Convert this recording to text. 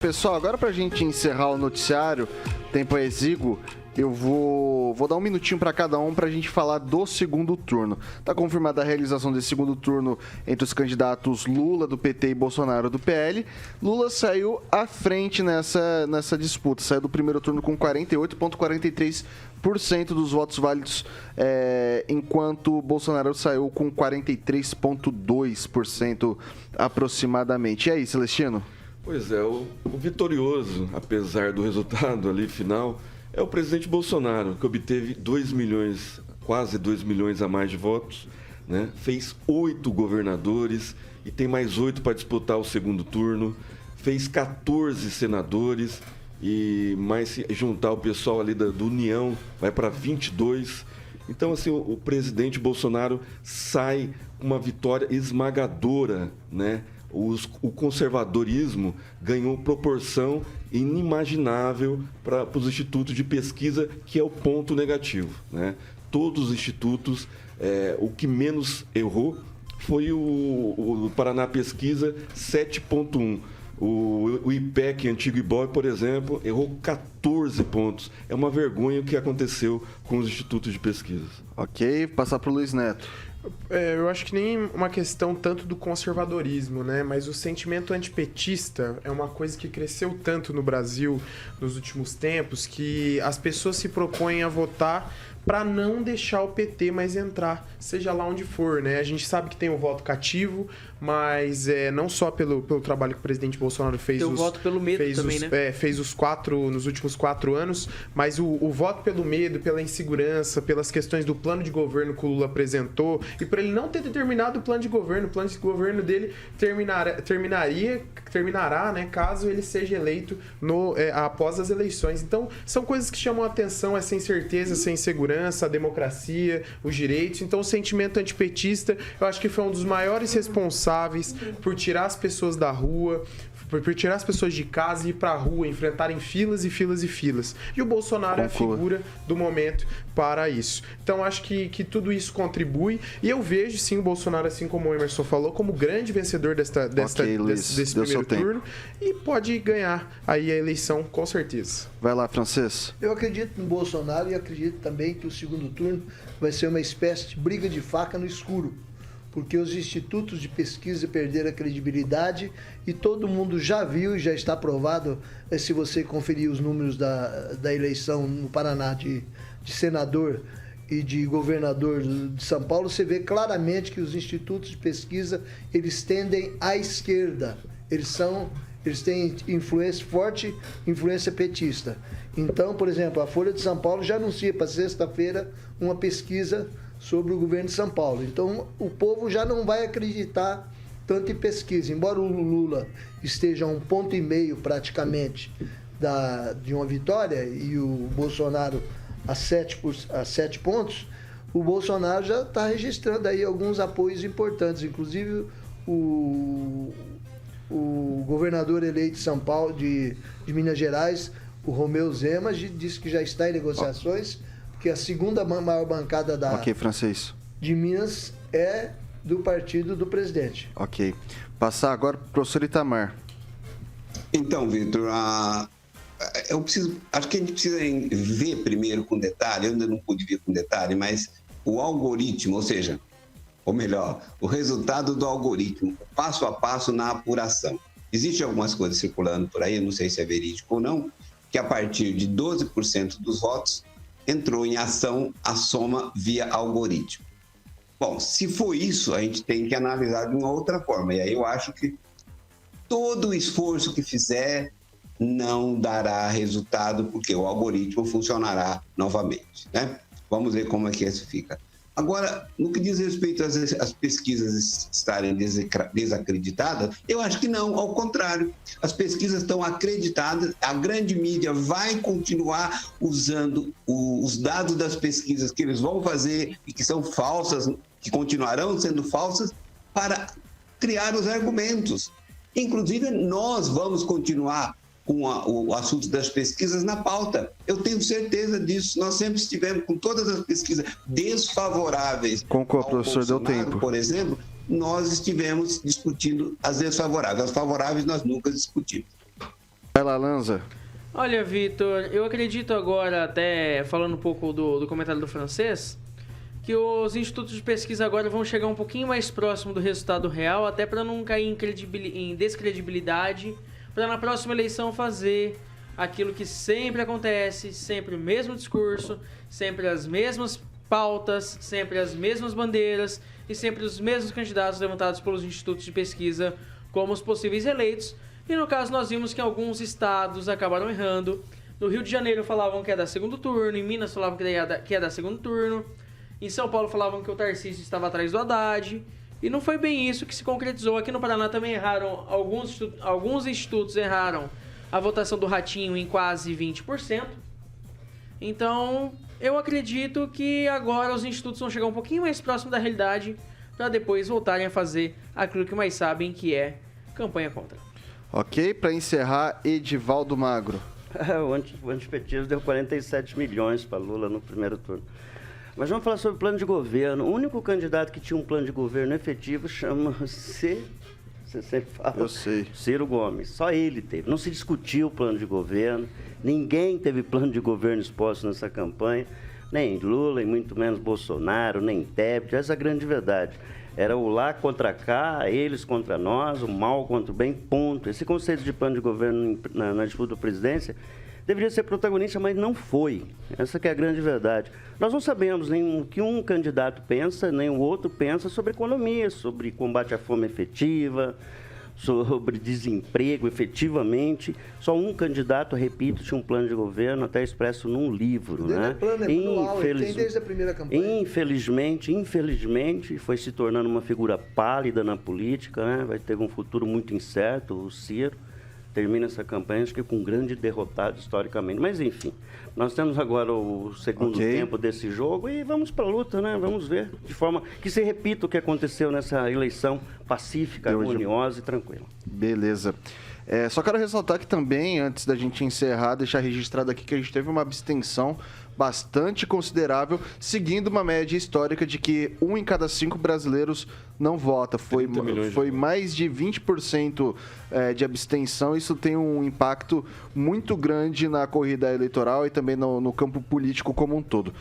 Pessoal, agora pra gente encerrar o noticiário, tempo é exíguo, eu vou dar um minutinho para cada um pra gente falar do segundo turno. Tá confirmada a realização desse segundo turno entre os candidatos Lula do PT e Bolsonaro do PL. Lula saiu à frente nessa disputa, saiu do primeiro turno com 48,43% dos votos válidos, enquanto Bolsonaro saiu com 43,2% aproximadamente. E aí, Celestino? Pois é, o vitorioso, apesar do resultado ali final, é o presidente Bolsonaro, que obteve 2 milhões, quase 2 milhões a mais de votos, né? Fez 8 governadores e tem mais 8 para disputar o segundo turno, fez 14 senadores e mais se juntar o pessoal ali do União, vai para 22. Então, assim, o presidente Bolsonaro sai com uma vitória esmagadora, né? O conservadorismo ganhou proporção inimaginável para os institutos de pesquisa, que é o ponto negativo, né? Todos os institutos, o que menos errou foi o Paraná Pesquisa, 7,1. O IPEC, antigo IBOP, por exemplo, errou 14 pontos. É uma vergonha o que aconteceu com os institutos de pesquisa. Ok, passar para o Luiz Neto. Eu acho que nem uma questão tanto do conservadorismo, né? Mas o sentimento antipetista é uma coisa que cresceu tanto no Brasil nos últimos tempos que as pessoas se propõem a votar para não deixar o PT mais entrar, seja lá onde for, né? A gente sabe que tem o voto cativo, mas não só pelo trabalho que o presidente Bolsonaro fez. Tem o voto pelo medo também, né? Fez nos últimos 4 anos, mas o voto pelo medo, pela insegurança, pelas questões do plano de governo que o Lula apresentou, e por ele não ter determinado o plano de governo dele terminará, né, caso ele seja eleito após as eleições. Então, são coisas que chamam a atenção, essa incerteza, essa insegurança, a democracia, os direitos. Então, o sentimento antipetista, eu acho que foi um dos maiores responsáveis por tirar as pessoas da rua, por tirar as pessoas de casa e ir pra rua, enfrentarem filas e filas e filas. E o Bolsonaro é a figura do momento para isso. Então, acho que tudo isso contribui. E eu vejo, sim, o Bolsonaro, assim como o Emerson falou, como grande vencedor desse primeiro turno. E pode ganhar aí a eleição, com certeza. Vai lá, Francês. Eu acredito no Bolsonaro e acredito também que o segundo turno vai ser uma espécie de briga de faca no escuro, porque os institutos de pesquisa perderam a credibilidade e todo mundo já viu e já está provado, se você conferir os números da eleição no Paraná de senador e de governador de São Paulo, você vê claramente que os institutos de pesquisa, eles tendem à esquerda, eles têm forte influência petista. Então, por exemplo, a Folha de São Paulo já anuncia para sexta-feira uma pesquisa sobre o governo de São Paulo. Então, o povo já não vai acreditar tanto em pesquisa. Embora o Lula esteja a 1,5 ponto praticamente de uma vitória e o Bolsonaro a 7 pontos, o Bolsonaro já está registrando aí alguns apoios importantes. Inclusive, o governador eleito de São Paulo, de Minas Gerais, o Romeu Zema, disse que já está em negociações, porque a segunda maior bancada de Minas é do partido do presidente. Ok. Passar agora para o professor Itamar. Então, Vitor, acho que a gente precisa ver primeiro com detalhe, eu ainda não pude ver com detalhe, mas o algoritmo, ou melhor, o resultado do algoritmo, passo a passo na apuração. Existem algumas coisas circulando por aí, não sei se é verídico ou não, que a partir de 12% dos votos entrou em ação a soma via algoritmo. Bom, se for isso, a gente tem que analisar de uma outra forma. E aí eu acho que todo o esforço que fizer não dará resultado, porque o algoritmo funcionará novamente, né? Vamos ver como é que isso fica. Agora, no que diz respeito às pesquisas estarem desacreditadas, eu acho que não, ao contrário. As pesquisas estão acreditadas, a grande mídia vai continuar usando os dados das pesquisas que eles vão fazer e que são falsas, que continuarão sendo falsas, para criar os argumentos. Inclusive, nós vamos continuar com o assunto das pesquisas na pauta. Eu tenho certeza disso. Nós sempre estivemos com todas as pesquisas desfavoráveis. Concordo, professor, deu tempo. Por exemplo, nós estivemos discutindo as desfavoráveis. As favoráveis nós nunca discutimos. Vai lá, Lanza. Olha, Vitor, eu acredito agora, até falando um pouco do comentário do francês, que os institutos de pesquisa agora vão chegar um pouquinho mais próximo do resultado real, até para não cair em descredibilidade, para na próxima eleição fazer aquilo que sempre acontece, sempre o mesmo discurso, sempre as mesmas pautas, sempre as mesmas bandeiras e sempre os mesmos candidatos levantados pelos institutos de pesquisa como os possíveis eleitos. E no caso nós vimos que alguns estados acabaram errando. No Rio de Janeiro falavam que ia dar segundo turno, em Minas falavam que ia dar segundo turno, em São Paulo falavam que o Tarcísio estava atrás do Haddad, e não foi bem isso que se concretizou. Aqui no Paraná também erraram, alguns institutos erraram a votação do Ratinho em quase 20%. Então, eu acredito que agora os institutos vão chegar um pouquinho mais próximo da realidade para depois voltarem a fazer aquilo que mais sabem, que é campanha contra. Ok, para encerrar, Edivaldo Magro. O antipetismo deu 47 milhões para Lula no primeiro turno. Mas vamos falar sobre plano de governo. O único candidato que tinha um plano de governo efetivo chama-se... Você sempre fala. Eu sei. Ciro Gomes. Só ele teve. Não se discutiu o plano de governo. Ninguém teve plano de governo exposto nessa campanha. Nem Lula, e muito menos Bolsonaro, nem Tebet. Essa é a grande verdade. Era o lá contra cá, eles contra nós, o mal contra o bem, ponto. Esse conceito de plano de governo na disputa da presidência deveria ser protagonista, mas não foi. Essa que é a grande verdade. Nós não sabemos nem o que um candidato pensa, nem o outro pensa sobre economia, sobre combate à fome efetiva, sobre desemprego efetivamente. Só um candidato, repito, tinha um plano de governo até expresso num livro. Né? Plano, tem desde a primeira campanha. Infelizmente, foi se tornando uma figura pálida na política, né? Vai ter um futuro muito incerto, o Ciro. Termina essa campanha, acho que com um grande derrotado historicamente. Mas, enfim, nós temos agora o segundo tempo desse jogo e vamos para a luta, né? Vamos ver, de forma que se repita o que aconteceu nessa eleição pacífica, harmoniosa e tranquila. Beleza. Só quero ressaltar que também, antes da gente encerrar, deixar registrado aqui que a gente teve uma abstenção bastante considerável, seguindo uma média histórica de que 1 em cada 5 brasileiros não vota. Foi mais de 20% de abstenção. Isso tem um impacto muito grande na corrida eleitoral e também no campo político como um todo.